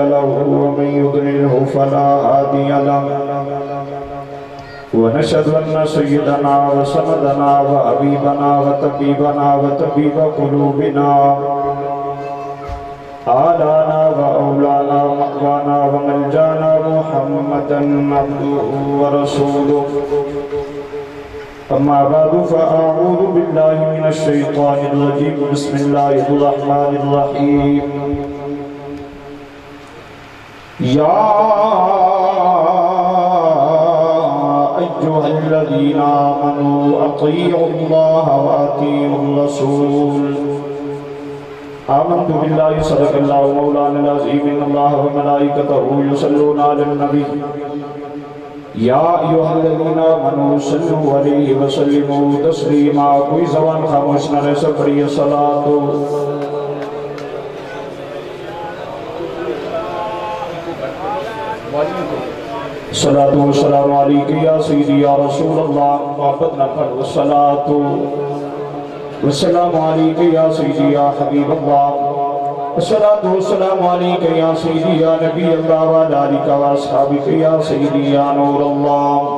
له ومن يضلله فلا هادي له ونشهد أن سيدنا وسندنا وحبيبنا وطبيب قلوبنا آلانا وأولانا ومأوانا وملجانا محمدا عبده ورسوله أما بعد فأعوذ بالله من الشيطان الرجيم بسم الله الرحمن الرحيم يا أيها الذين آمنوا أطيعوا الله وأطيعوا الرسول آمنت بالله صدق الله مولانا العظيم إن الله وملائكته يصلون على النبي یا ایوہ الذین آمنوا صلوا علیہ وسلموا تسلیما کوئی زبان خاموش نہ رہ سب پڑھئے صلاة والسلام علیکہ یا سیدی یا رسول اللہ محبت نہ پڑھ صلاة والسلام علیکہ یا سیدی یا حبیب اللہ الصلاة والسلام علیکہ یا سیدی یا نبی اللہ وعلی آلہ واصحابہ یا سیدی یا نور اللہ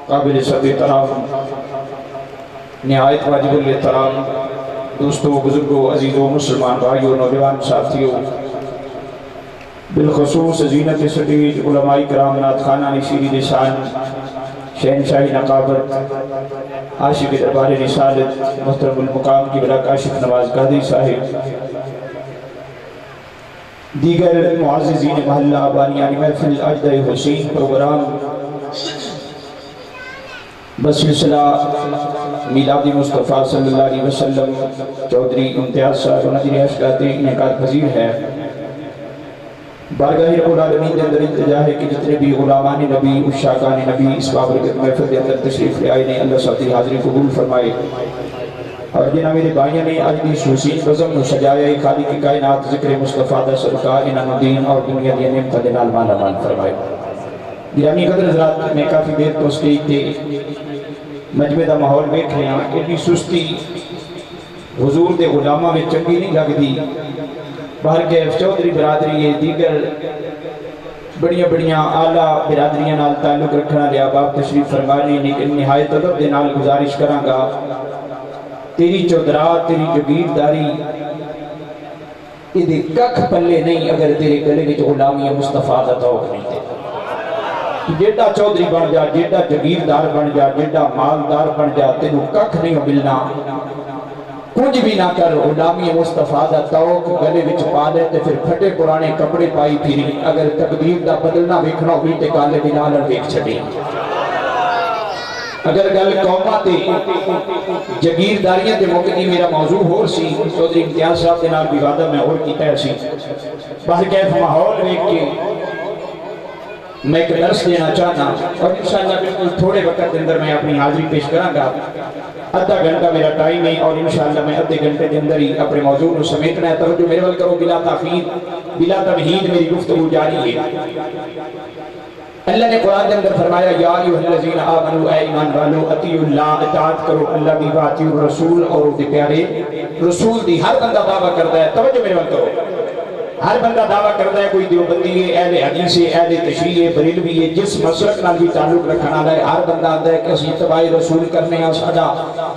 قابل صد احترام نہایت واجب الاحترام دوستوں بزرگوں عزیزوں مسلمان بھائیوں نوجوان ساتھیوں بالخصوص زینت سٹیج علماء کرام نعت خانہ نشیری نشان شہنشاہی نقابت عاشق دربار رسالت محترم المقام کی بلا کاشف نواز قادری صاحب دیگر معززین محلہ بانیان محفل اجدہ حسین پروگرام بسلسلہ میلاد مصطفیٰ صلی اللہ علیہ وسلم چودھری امتیاز صاحب نظری اشکات انعقاد پذیر ہے بارگاہ رب العالمین کے اندر التجا ہے کہ جتنے بھی غلامان نبی اشاقان نبی اس بابرکت محفل کے اندر تشریف لے آئے نے اللہ صاحب حاضری قبول فرمائے اور جنہ میرے بھائیوں نے آج بھی حسین بزم نو سجایا خالق کی کائنات ذکر مصطفیٰ دا صدقہ انہاں دین اور دنیا دی نعمت دے نال مالا مال فرمائے گرامی قدر حضرات میں کافی دیر تو اسٹیج تے مجمع دا ماحول بیٹھ رہے ہیں ایڈی سستی حضور دے غلامہ میں چنگی نہیں لگ دی باہر کے چودھری برادری دیگر بڑیاں اعلیٰ برادریاں نال تعلق رکھنا لیا باپ تشریف فرمانے لیکن نہایت ادب دے نال گزارش کراں گا تیری چودرات تیری جگیرداری یہ ککھ پلے نہیں اگر تیرے گلے وچ غلامی مصطفیٰ دا توق نہیں تے جیڑا چودھری بن جا جیڑا جگیردار بن جا جیڑا مالدار بن جا تینوں ککھ نہیں ملنا کچھ بھی نہ کر غلامی مصطفیٰ دا توق گلے وچ پا دے تے پھر پھٹے پرانے کپڑے پائی پھری اگر تقدیر دا بدلنا ویکھنا ہوئی تے کالے بلال ویکھ چھڈی اگر گل قومہ تے جگیرداریاں تے موقعی میرا موضوع ہور سی چودھری امتیاز صاحب دے نال بھی وعدہ میں اور کیتا ہے سی باہر کیف ماحول ویکھ کے میں ایک درس دینا چاہنا اور انشاءاللہ بالکل تھوڑے وقت کے اندر میں اپنی حاضری پیش کراں گا آدھا گھنٹہ میرا ٹائم ہے اور انشاءاللہ میں آدھے گھنٹے کے اندر ہی اپنے موضوع کو سمیٹنا ہے توجہ میرے ول کرو بلا تاخیر بلا تمہید میری گفتگو جاری ہے اللہ نے قرآن کے اندر فرمایا یا ایھا الذین آمنوا اے ایمان والو اطیعوا اللہ اطاعت کرو اللہ کی واطیعوا الرسول اور دے پیارے رسول دی ہر بندہ دعویٰ کرتا ہے توجہ میرے ول کرو ہر بندہ دعویٰ کرتا ہے کوئی دیوبندی ہے اہل حدیث ہے اہل تشریح ہے بریلوی ہے جس مسلک نال بھی تعلق رکھنا ہے ہر بندہ آتا ہے کہ اسی اتباع رسول کرنے ہیں ساڈا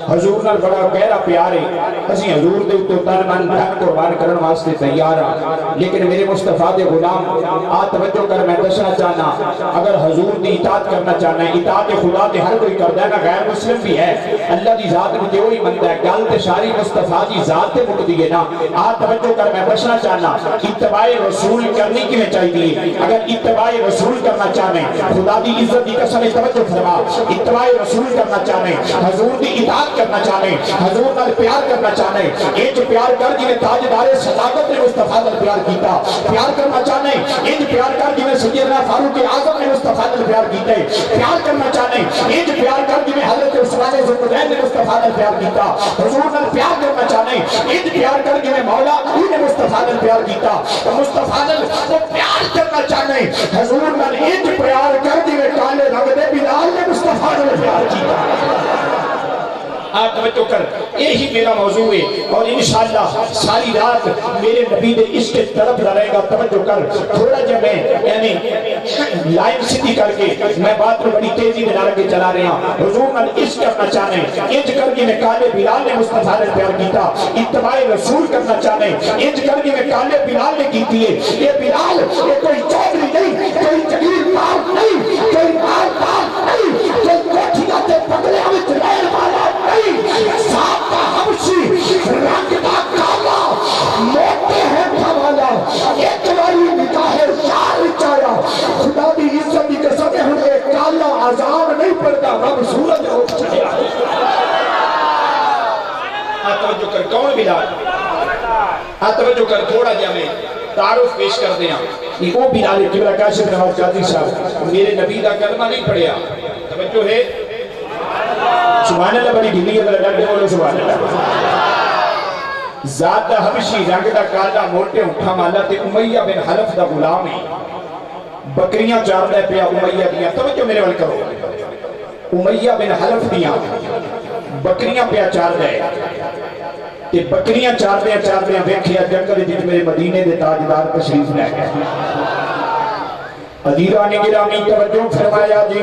حضور نال بڑا گہرا پیار ہے اسی حضور دے اوپر تن من دھن قربان کرن واسطے تیار ہاں لیکن میرے مصطفیٰ دے غلام آ توجہ کر میں دسنا چاہنا اگر حضور دی اطاعت کرنا چاہنا ہے اطاعت خدا تے ہر کوئی کردا ہے نا غیر مسلم بھی ہے اللہ دی ذات نو تے وہی مندا ہے گل تے ساری مصطفیٰ دی ذات تے مکدی ہے نا آ توجہ کر میں دسنا چاہنا اتباع رسول کرنی کیوں چاہیے اگر اتباع رسول کرنا چاہنے خدا دی عزت دی قسم توجہ فرما اتباع رسول کرنا چاہنے حضور دی اطاعت کرنا چاہنے حضور نال پیار کرنا چاہنے انج پیار کر جی تاجدار صداقت نے مصطفیٰ نال پیار کیتا پیار کرنا چاہنے انج پیار کر جی سیدنا فاروق اعظم نے مصطفیٰ نال پیار کیتا پیار کرنا چاہنے انج پیار کر جی حضرت عثمان ذوالنورین نے مصطفیٰ نال پیار کیتا حضور نال پیار کرنا چاہنے انج پیار کر جی مولا علی نے مصطفیٰ نال پیار کیتا مصطفیٰ نال پیار کرنا چاہنے حضور نال انج پیار کر جی کالے رنگ دے بلال نے مصطفیٰ نال پیار کیتا توجہ کر یہی میرا موضوع ہے اور انشاءاللہ ساری رات میرے نبی دے عشق طرف رہے گا توجہ کر تھوڑا جب میں یعنی لائن سیدھی کر کے میں بات کو بڑی تیزی میں ڈال کے چلا رہا ہوں حضور نے عشق کرنا چاہنے انج کر کے میں کالے بلال نے مصطفیٰ نے پیار کیتا اتباع رسول کرنا چاہنے انج کر کے میں کالے بلال نے کیتی ہے یہ بلال یہ کوئی چودھری نہیں کوئی جگیر پاک نہیں کوئی مال پاک نہیں کوئی کوٹھیاں تے پگلے وچ رہن والا نہیں صاحب کا حبشی رنگ دا کالا موٹے ہے والا ایک باری نکاح شار چایا خدا دی عزت کی قسم ہے ہن یہ کالا اذان نہیں پڑھتا رب سورج ہو چایا توجہ کر کون بلال توجہ کر تھوڑا جا میں تعارف پیش کر دیا یہ وہ بلال قبلہ کاشف نواز قادری صاحب میرے نبی دا کلمہ نہیں پڑھیا توجہ ہے سبحان اللہ بڑی ڈھیلی ہے ڈر کے بولو سبحان اللہ ذات دا حبشی رنگ دا کالا موٹے اٹھا مالا تے امیہ بن حلف دا غلام ہے بکریاں چار دے پیا امیہ دیا توجہ میرے وال کرو امیہ بن حلف دیا بکریاں پیا چار دے تے بکریاں چار دے ویکھیا جنگل جت میرے مدینے دے تاجدار تشریف لے گئے حضیران گرامی توجہ فرمایا جی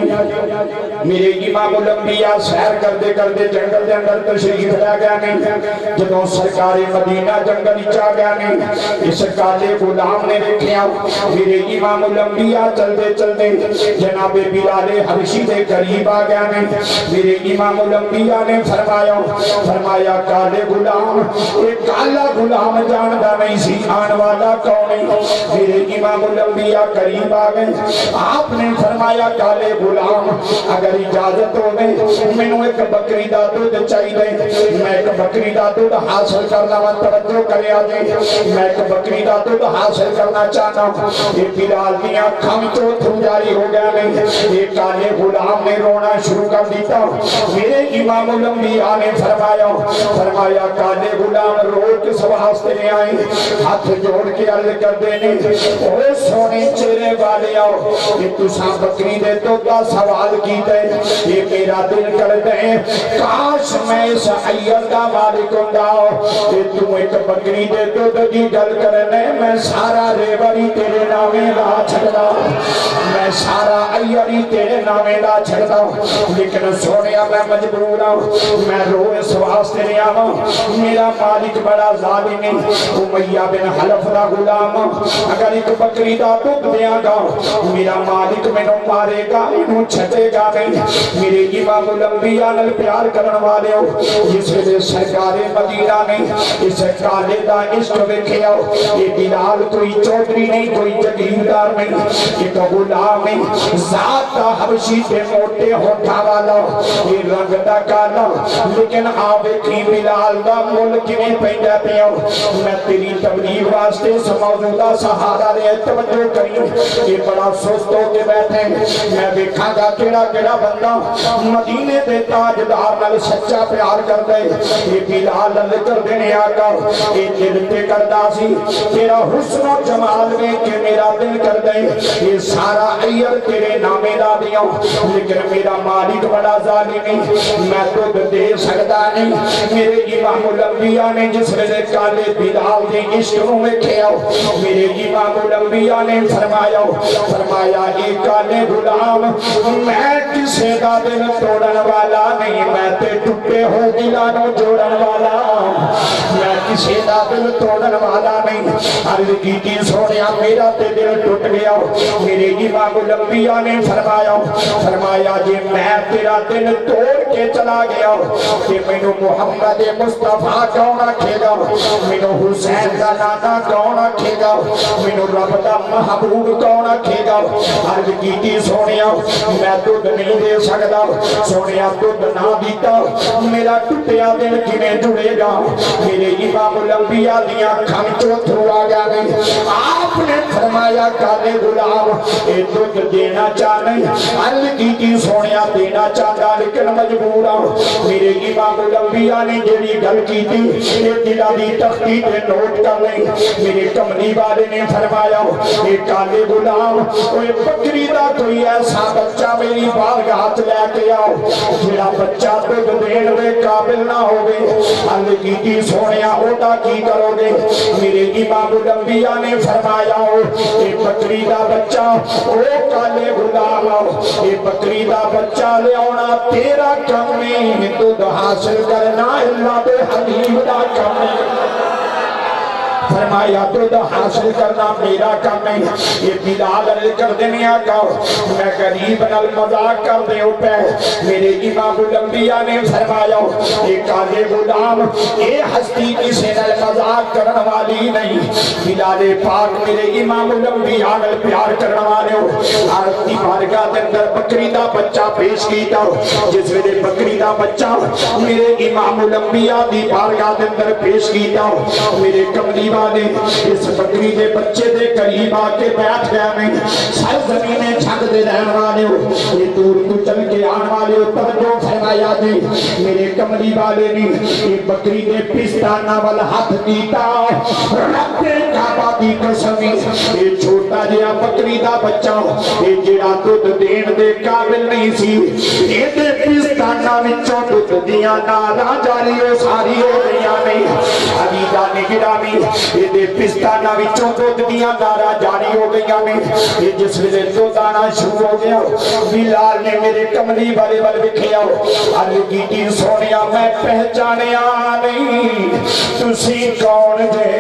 میرے امام الانبیاء سیر کردے جنگل دے اندر تشریف لے گیا نہیں جدوں سرکار مدینہ جنگل چا گیا نہیں اس کالے غلام نے دیکھیا میرے امام الانبیاء چلدے جناب بلال حبشی دے قریب آ گیا نہیں میرے امام الانبیاء نے فرمایا کالے غلام ایک کالا غلام جاندا نہیں سی آن والا کون ہے میرے امام الانبیاء قریب آ گئے آپ نے فرمایا کالے غلام اگر اجازت ہو دے میں ایک بکری دا دودھ چاہیے میں ایک بکری دا دودھ حاصل کرنا توجہ کرے آجے میں ایک بکری دا دودھ حاصل کرنا چاہنا یہ بلال دیا کھم تو تھو جاری ہو گیا نہیں یہ کالے غلام نے رونا شروع کر دیتا میرے امام الانبیاء نے فرمایا کالے غلام رو کس واسطے لے آئے ہاتھ جوڑ کے عرض کر دینے اوہ سونے چہرے والے کہ تساں بکری دے تو دا سوال کی دے یہ میرا دل کر دے کاش میں اس عیر دا مالک ہوں کہ تم ایک بکری دے تو دی گل کرنے میں سارا ریوری تیرے نامے دا چھڑا میں سارا عیری تیرے نامے دا چھڑا لیکن سونیا میں مجبور ہوں میں رو اس واسطے لے آوا میرا مالک بڑا ظالم ہے امیہ بن حلف دا غلام اگر ایک بکری دا تو دیا گا میرا مالک میں نو مارے گا انہوں چھٹے گا نہیں میرے امام الانبیاء نل پیار کرن والے ہو جس لئے سرکار مدینہ نہیں اس کالے دا عشق ویکھیا یہ بلال کوئی چودھری نہیں کوئی جگیردار نہیں ایک غلام نہیں ذات دا حبشی پہ موٹے ہوٹھا والا یہ رنگ دا کالا لیکن آوے کی بلال دا ملک میں پہنجا پیا میں تیری تبلیغ واسطے اس موجودہ سہارا لے توجہ کریں یہ بڑا سوستوں کے بیٹھے میں دیکھا گا کیڑا بندہ مدینے دے تاجدار نال سچا پیار کر دے یہ بلال کر دینے آگا یہ دل تے کردہ سی تیرا حسن و جمال میں کہ میرا دل کر دے یہ سارا عیر تیرے نامے دا دیا لیکن میرا مالک بڑا ظالمی میں تو دے سکتا نہیں میرے امام الانبیاء نے جس ویلے کالے بلال دے عشق میں کھیا میرے امام الانبیاء نے فرمایا ایک کالے غلام میں کسے دا دل توڑن والا نہیں میں تے ٹوٹے ہو دلانوں جوڑن والا میں کسے دا دل توڑن والا نہیں عرض کی سونیا میرا تے دل ٹوٹ گیا میرے امام الانبیاء نے فرمایا جی میں تیرا دل توڑ کے چلا گیا کہ مینو محمد مصطفیٰ کون رکھے گا مینو حسین دا نانا کون رکھے گا مینو رب دا محبوب کون رکھے گا عرض کی سونیا میں دودھ نہیں دے سکتا سونیا دودھ نہ دیتا میرا ٹوٹیا دل کیویں جڑے گا میرے امام الانبیاء دیاں کھان چو تھرو آ گیا نہیں آپ نے فرمایا کالے غلام اے دودھ دینا چاہنے عرض کی سونیا دینا چاہتا لیکن مجبور میرے امام الانبیاء نے جڑی گل کی تھی یہ دلا دی تختی پہ نوٹ کر لیں میرے کملی والے نے فرمایا اے کالے غلام کوئی بکری دا کوئی ایسا بچہ میری بارگاہ لے کے آؤ جڑا بچہ دودھ دین دے قابل نہ ہوگے عرض کی سونیا ہوتا کی کرو گے میرے امام الانبیاء نے فرمایا اے بکری دا بچہ او کالے غلام اے بکری دا بچہ لے آنا تیرا کم نہیں دودھ حاصل کرنا اللہ دے حبیب دا کم نہیں فرمایا دودھ حاصل کرنا میرا کام نہیں یہ بلال عرض کر دینے آقا میں غریب نال مذاق کر دے پہ میرے امام الانبیاء نے فرمایا یہ کالے غلام یہ ہستی کسی نال مذاق کرن والی نہیں بلال پاک میرے امام الانبیاء نال پیار کرن والے ہو آرتی بارگاہ دے اندر بکری دا بچہ پیش کیتا جس ویلے بکری دا بچہ میرے امام الانبیاء دی بارگاہ دے اندر پیش کیتا میرے کملی والے اس بکری دے بچے دے قریب آ کے بیٹھ گیا میں سر زمینیں چھک دے رہن والے ہو یہ دور تو چل کے آن والے ہو توجہ فرمایا دے میرے کملی والے نے یہ بکری دے پستانہ وال ہاتھ دیتا رب کعبہ دی قسمی یہ چھوٹا جہا بکری دا بچہ یہ جڑا دودھ دین دے قابل نہیں سی یہ دے پستانہ وچوں دودھ دیاں ناراں جاری ہو ساری ہو گیا نہیں ابھی جانے گرامی یہ دے پستانہ وچوں دودھ دیاں ناراں جاری ہو گیا نہیں یہ جس ویلے دودھ آنا شروع ہو گیا بلال نے میرے کملی والے ول وکھیا عرض کی سونیا میں پہچانیا نہیں تسی کون جے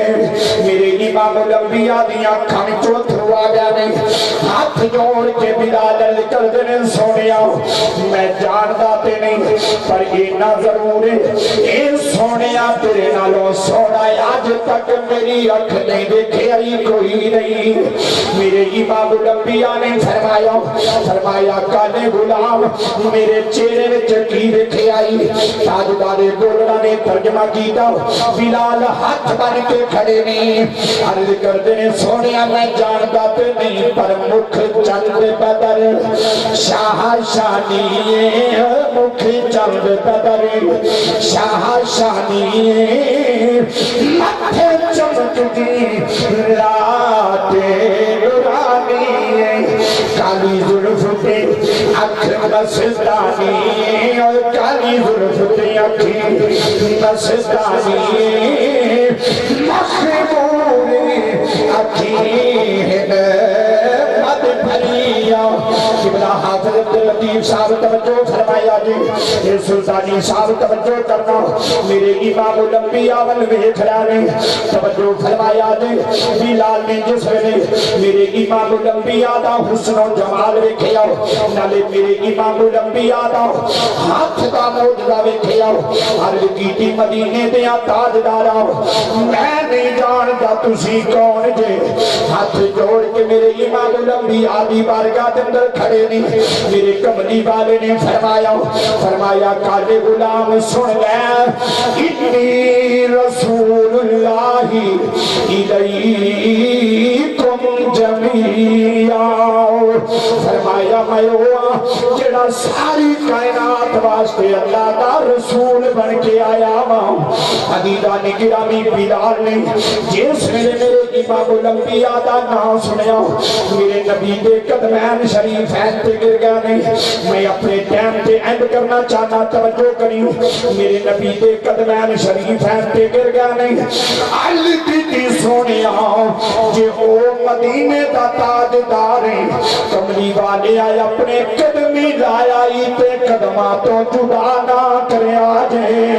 میرے امام الانبیاء دی اکھاں وچوں تھرو آ گیا نہیں ہاتھ جوڑ کے بلال کر دینے سونیا میں جاندا تے نہیں پر اینا ضرور ہے اے سونیا تیرے نالوں سونا آج تک میری اکھ نہیں دیکھے کوئی نہیں میرے امام الانبیاء نے فرمایا کالے غلام میرے چہرے وچ کی دیکھے آئی تاجدار گولڑا نے ترجمہ کیتا بلال ہاتھ بن کے کھڑے نہیں عرض کردے نے سونیا میں جاندا تے نہیں پر مکھ چند بدر شاہ شانی مکھ چند بدر شاہ شانی ماتھے چمکتی راتے نورانی کالی ظلف پہ اکھ مسدانی اور کالی ظلف پہ اکھی مسدانی مخموری اکھی مد بھریا قبلہ حافظ عبداللطیف صاحب توجہ فرمایا جی یہ سلطانی صاحب توجہ کرنا میرے امام الانبیاء والویخ لانے توجہ فرمایا جی بلال نے جس ویلے میرے امام الانبیاء دا حسن و جمال ویکھیا نالے میرے امام الانبیاء دا ہاتھ دا موجزہ ویکھیا عرض کیتی مدینے دیا تاجدارا میں نہیں جاندا تسی کون جے ہاتھ جوڑ کے میرے امام الانبیاء دی بارگاہ دے اندر کھڑے نہیں میرے کملی والے نے فرمایا کالے غلام سن لے انی رسول اللہ الیکم جمیعا فرمایا میں ہوا جڑا ساری کائنات واسطے اللہ دا رسول بن کے آیا ہوں عزیزان گرامی بلال نے جس ویلے میرے امام الانبیاء دا نام سنیا میرے نبی دے قدمین شریف تے گر گیا نہیں میں اپنے ٹائم تے اینڈ کرنا چاہنا توجہ کری میرے نبی دے قدمین شریف تے گر گیا نہیں علی کی سونیا جے او مدینے دا تاجدار کملی والے آئے اپنے قدمی لایا تے قدمہ تو جدا نہ کرے آجے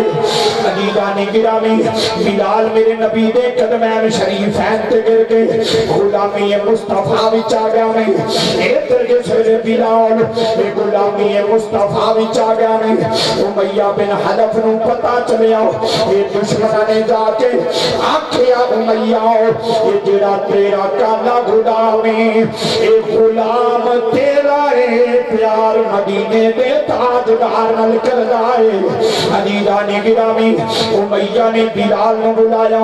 عزیزان گرامی بلال میرے نبی دے قدمین شریف تے گر گئے غلامی مصطفیٰ وچ آ گیا میں ادھر کے سویرے بلال غلامی مصطفیٰ وچ آ گیا میں امیہ بن حلف نو پتا چلیا یہ دشمنہ نے جا کے آکھیا امیہ یہ جڑا تیرا کالا غلامی اے غلام تیرا لائے پیار مدینے دے تاجدار نال کر لائے عزیزانی گرامی امیہ نے بلال نے بلایا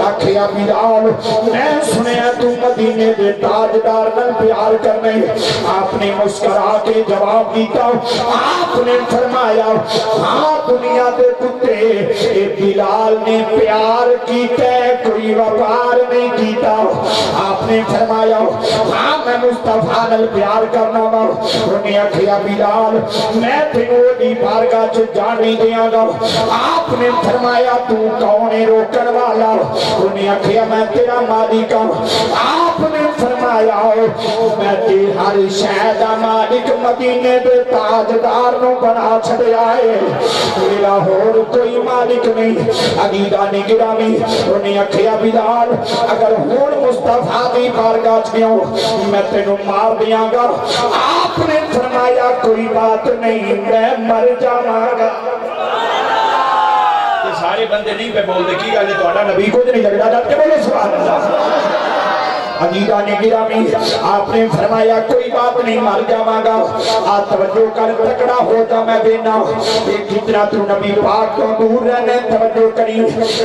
آکھیا بلال میں سنیا تو مدینے دے تاجدار نال پیار کرنے آپ نے مسکرا کے جواب دیتا آپ نے فرمایا ہاں دنیا دے کتے اے بلال نے پیار کیتا ہے کوئی وپار نہیں کیتا آپ نے فرمایا ہاں میں مصطفیٰ نال پیار کرنا وا انہیں آکھیا بلال میں تینوں دی بارگاہ چ جان نہیں دیاں گا آپ نے فرمایا تو کون ہے روکن والا انہیں آکھیا میں تیرا مالک ہوں آپ نے فرمایا میں تے ہر شے دا مالک مدینے دے تاجدار نو بنا چھڑیا ہے میرا ہور کوئی مالک نہیں عزیزانی گرامی انہیں آکھیا بلال اگر ہون مصطفیٰ دی بارگاہ چ گیا میں تینوں مار دیاں گا آپ نے فرمایا کوئی بات نہیں میں مر جاواں گا سارے بندے نہیں پہ بول دے کی گل ہے تہاڈا نبی کچھ نہیں لگدا ڈٹ کے بولو سبحان اللہ عزیزان گرامی آپ نے فرمایا کوئی بات نہیں مر جاواں گا توجہ کر تکڑا ہو جا میں بینا ایک جتنا تو نبی پاک تو دور رہنے توجہ کری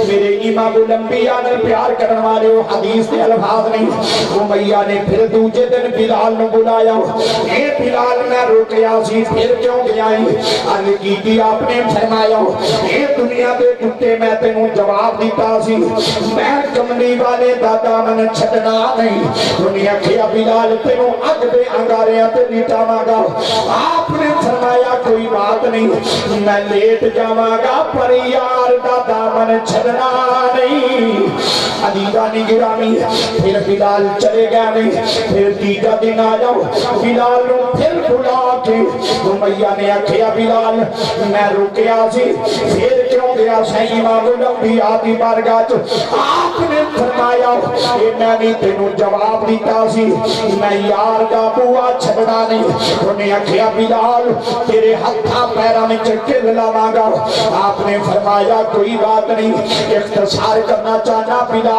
میرے امام الانبیاء نے پیار کرنے والے وہ حدیث کے الفاظ نہیں امیہ نے پھر دوسرے دن بلال نے بلایا اے بلال میں روکیا سی پھر کیوں گیا عرض کی آپ نے فرمایا اے دنیا دے کتے میں تینوں جواب دیتا سی میں کملی والے دادا من چھڈنا دنیا کیا بلال تینوں اگ دے انگاریاں تے لیٹاواں گا آپ نے فرمایا کوئی بات نہیں میں لیٹ جاواں گا پر یار دا دامن چھڑنا نہیں عزیزانی گرامی پھر بلال چلے گئے نہیں پھر تیجا دن آیا بلال نو پھر بلا کے امیہ نے آکھیا بلال میں رکیا سی پھر کیوں گیا سی امام الانبیاء دی بارگاہ آپ نے فرمایا اے میں بھی تینوں جواب دیتا سی میں یار دا بوا چھڑنا نہیں انہیں آکھیا بلال تیرے ہتھاں پیراں وچ کل لاواں گا آپ نے فرمایا کوئی بات نہیں اختصار کرنا چاہنا بلال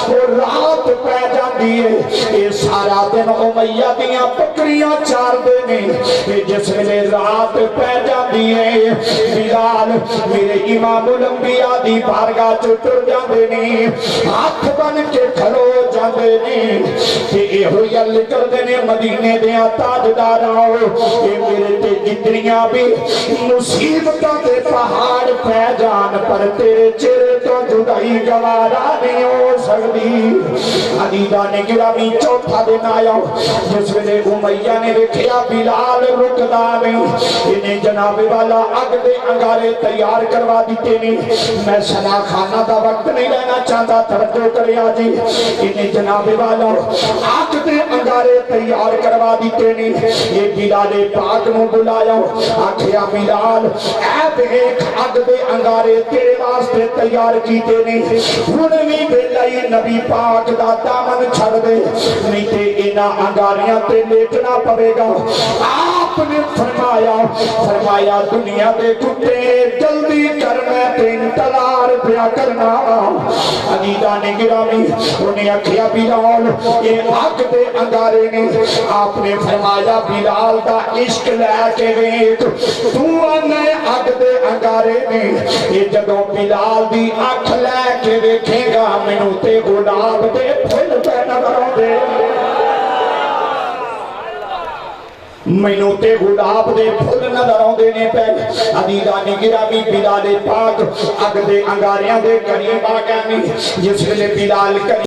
وہ رات پہ جاندی ہے یہ سارا دن امیہ دیاں بکریاں چار دے نے جس ویلے رات پہ جاندی ہے بلال میرے امام الانبیاء دی بارگاہ چ ٹر جاندے نے ہاتھ بن کے کھلو جاندے نے کہ اے ہوئی لکر دینے مدینے دیا تاجدار آؤ اے میرے تے جتنیاں بھی مصیبتوں دے پہاڑ پہ جان پر تیرے چہرے تو جدائی گوارا نہیں ہو سکتی عزیزان گرامی چوتھا دن آیا جس ویلے امیہ نے دیکھیا بلال رکدا نہیں انہیں جناب والا اگ دے انگارے تیار کروا دیتے نہیں میں سنا خانہ دا وقت نہیں لینا چاہتا توجہ کریا جی انہیں جناب والا آگ دے انگارے تیار کروا دیتے نہیں یہ بلال پاک نو بلایا آکھیا بلال اے دیکھ اگ دے انگارے تیرے واسطے تیار کیتے نہیں ہنوی بیلائی نبی پاک دا دامن چھڑ دے نہیں تے اینا انگاریاں تے لیٹنا پڑے گا آپ نے فرمایا دنیا دے کتے جلدی کر میں تے انتظار پیا کرنا عزیزان گرامی انہیں آکھیا بلال یہ آگ دے انگارے نے آپ نے فرمایا بلال دا عشق لے کے ویک تو آنے آگ دے انگارے نے یہ جدوں بلال دی آنکھ لے کے ویکھے گا مینوں تے گلاب دے پھل پہ نظروں دے مینوں تے گلاب دے پھل نظروں دینے پہ عزیزان گرامی بلال پاک اگ دے انگاریاں دے قریب آ گئے جس ویلے بلال